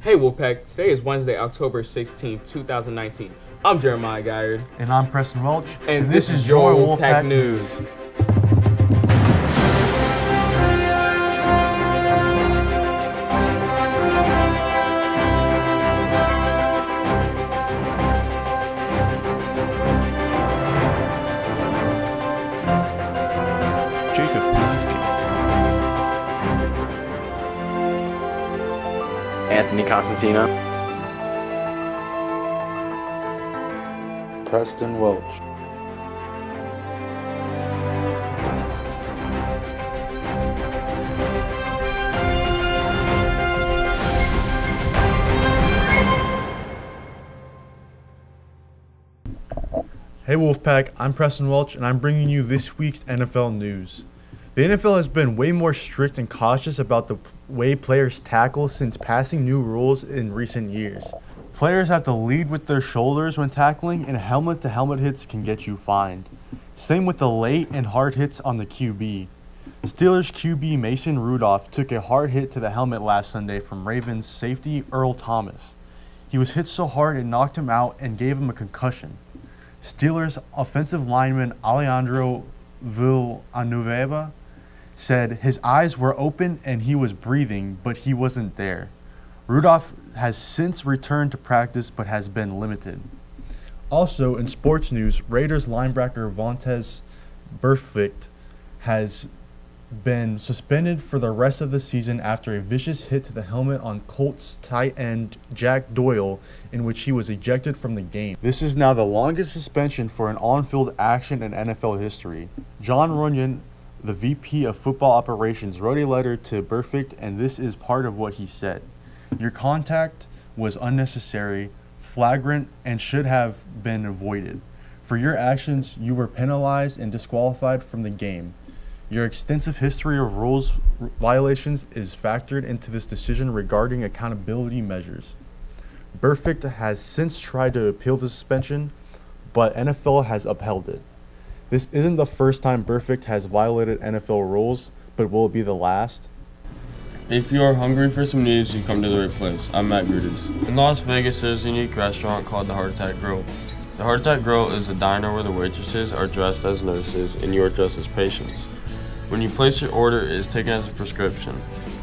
Hey Wolfpack, today is Wednesday, October 16th, 2019. I'm Jeremiah Guyard. And I'm Preston Welch. And this is your Wolfpack News. Anthony Constantino. Preston Welch. Hey Wolfpack, I'm Preston Welch and I'm bringing you this week's NFL news. The NFL has been way more strict and cautious about the way players tackle since passing new rules in recent years. Players have to lead with their shoulders when tackling, and helmet-to-helmet hits can get you fined. Same with the late and hard hits on the QB. Steelers QB Mason Rudolph took a hard hit to the helmet last Sunday from Ravens safety Earl Thomas. He was hit so hard it knocked him out and gave him a concussion. Steelers offensive lineman Alejandro Villanueva said his eyes were open and he was breathing, but he wasn't there. Rudolph has since returned to practice but has been limited. Also, in sports news, Raiders linebacker Vontaze Burfict has been suspended for the rest of the season after a vicious hit to the helmet on Colts tight end Jack Doyle, in which he was ejected from the game. This is now the longest suspension for an on-field action in NFL history. John Runyon, the VP of Football Operations, wrote a letter to Burfict, and this is part of what he said. Your contact was unnecessary, flagrant, and should have been avoided. For your actions, you were penalized and disqualified from the game. Your extensive history of rules violations is factored into this decision regarding accountability measures. Burfict has since tried to appeal the suspension, but NFL has upheld it. This isn't the first time Burfict has violated NFL rules, but will it be the last? If you are hungry for some news, you come to the right place. I'm Matt Gruders. In Las Vegas, there's a unique restaurant called the Heart Attack Grill. The Heart Attack Grill is a diner where the waitresses are dressed as nurses and you are dressed as patients. When you place your order, it is taken as a prescription.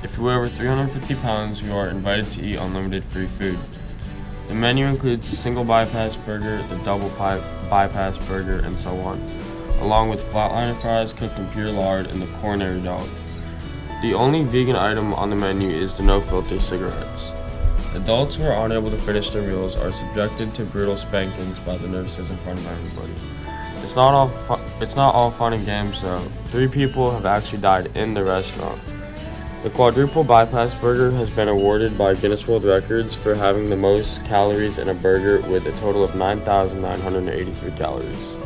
If you weigh over 350 pounds, you are invited to eat unlimited free food. The menu includes the single bypass burger, the double bypass burger, and so on, along with flatliner fries cooked in pure lard and the coronary dog. The only vegan item on the menu is the no-filter cigarettes. Adults who are unable to finish their meals are subjected to brutal spankings by the nurses in front of everybody. It's not all fun and games though. 3 people have actually died in the restaurant. The quadruple bypass burger has been awarded by Guinness World Records for having the most calories in a burger with a total of 9,983 calories.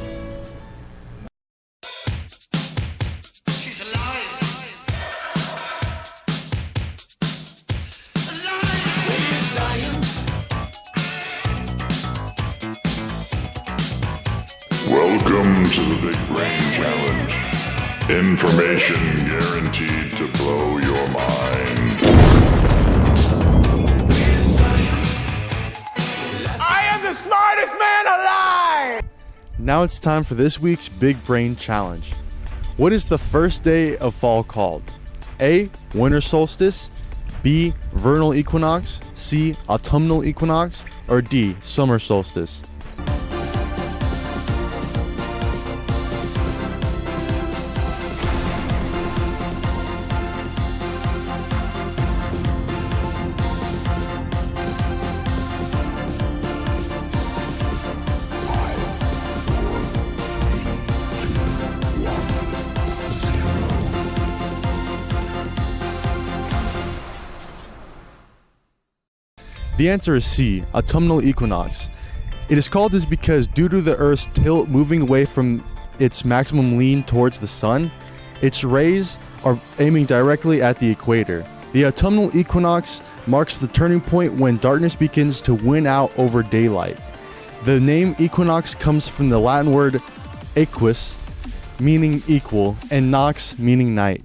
Welcome to the Big Brain Challenge. Information guaranteed to blow your mind. I am the smartest man alive! Now it's time for this week's Big Brain Challenge. What is the first day of fall called? A. Winter solstice, B. Vernal equinox, C. Autumnal equinox, or D. Summer solstice? The answer is C, autumnal equinox. It is called this because due to the Earth's tilt moving away from its maximum lean towards the sun, its rays are aiming directly at the equator. The autumnal equinox marks the turning point when darkness begins to win out over daylight. The name equinox comes from the Latin word equus, meaning equal, and nox, meaning night.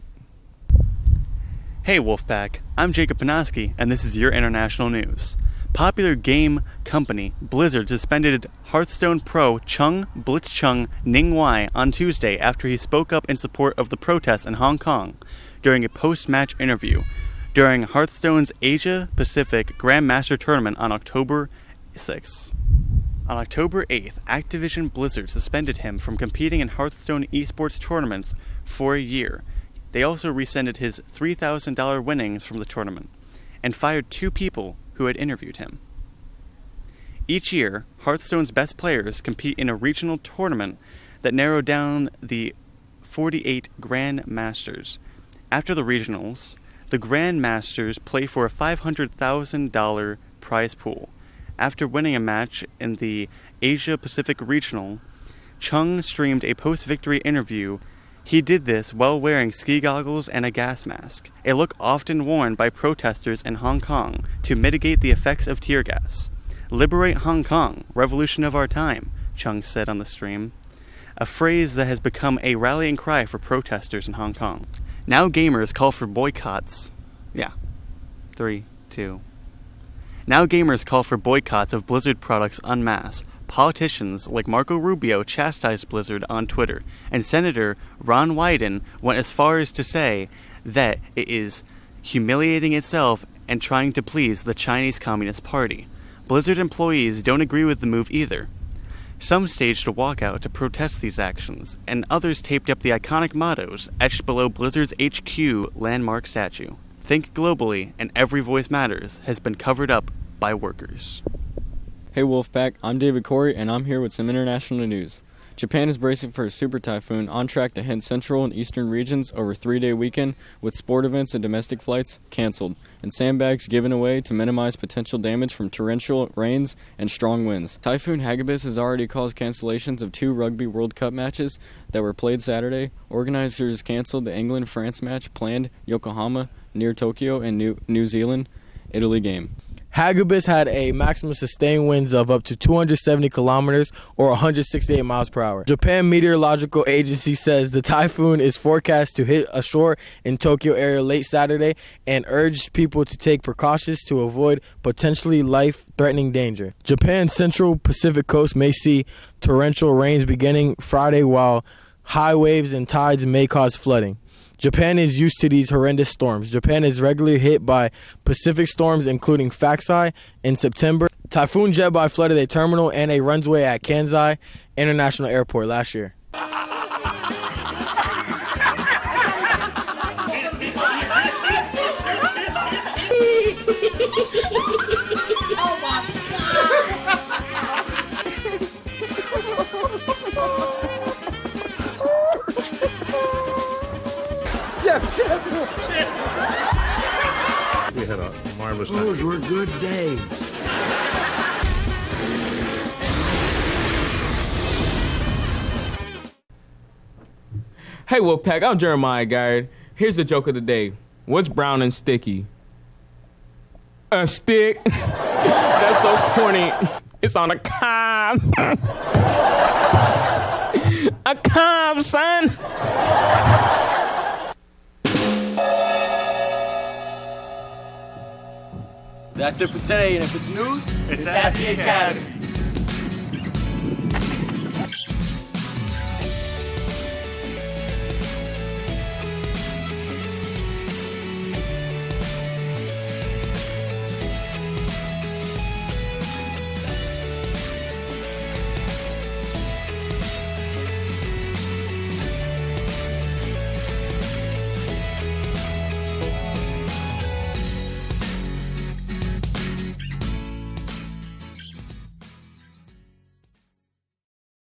Hey Wolfpack, I'm Jacob Panoski, and this is your international news. Popular game company Blizzard suspended Hearthstone pro Chung Blitzchung Ningwai on Tuesday after he spoke up in support of the protests in Hong Kong during a post-match interview during Hearthstone's Asia-Pacific Grandmaster Tournament on October 6th. On October 8th, Activision Blizzard suspended him from competing in Hearthstone esports tournaments for a year. They also rescinded his $3,000 winnings from the tournament and fired 2 people who had interviewed him. Each year, Hearthstone's best players compete in a regional tournament that narrowed down the 48 Grandmasters. After the regionals, the Grandmasters play for a $500,000 prize pool. After winning a match in the Asia-Pacific Regional, Chung streamed a post-victory interview. He did this while wearing ski goggles and a gas mask, a look often worn by protesters in Hong Kong to mitigate the effects of tear gas. "Liberate Hong Kong, revolution of our time," Chung said on the stream, a phrase that has become a rallying cry for protesters in Hong Kong. Now gamers call for boycotts. 3, 2. Now gamers call for boycotts of Blizzard products en masse. Politicians like Marco Rubio chastised Blizzard on Twitter, and Senator Ron Wyden went as far as to say that it is humiliating itself and trying to please the Chinese Communist Party. Blizzard employees don't agree with the move either. Some staged a walkout to protest these actions, and others taped up the iconic mottos etched below Blizzard's HQ landmark statue. "Think globally, and every voice matters" has been covered up by workers. Hey Wolfpack, I'm David Corey, and I'm here with some international news. Japan is bracing for a super typhoon on track to hit central and eastern regions over a 3-day weekend, with sport events and domestic flights canceled, and sandbags given away to minimize potential damage from torrential rains and strong winds. Typhoon Hagibis has already caused cancellations of 2 Rugby World Cup matches that were played Saturday. Organizers canceled the England-France match planned Yokohama near Tokyo and New Zealand-Italy game. Hagibis had a maximum sustained winds of up to 270 kilometers or 168 miles per hour. Japan Meteorological Agency says the typhoon is forecast to hit a shore in Tokyo area late Saturday and urged people to take precautions to avoid potentially life-threatening danger. Japan's central Pacific coast may see torrential rains beginning Friday, while high waves and tides may cause flooding. Japan is used to these horrendous storms. Japan is regularly hit by Pacific storms, including Faxai in September. Typhoon Jebi flooded a terminal and a runway at Kansai International Airport last year. We had a marvelous night. Those were good days. Hey Wolfpack, I'm Jeremiah Guard. Here's the joke of the day. What's brown and sticky? A stick. That's so corny. It's on a cob. A cob, son. That's it for today, and if it's news, it's at the Academy.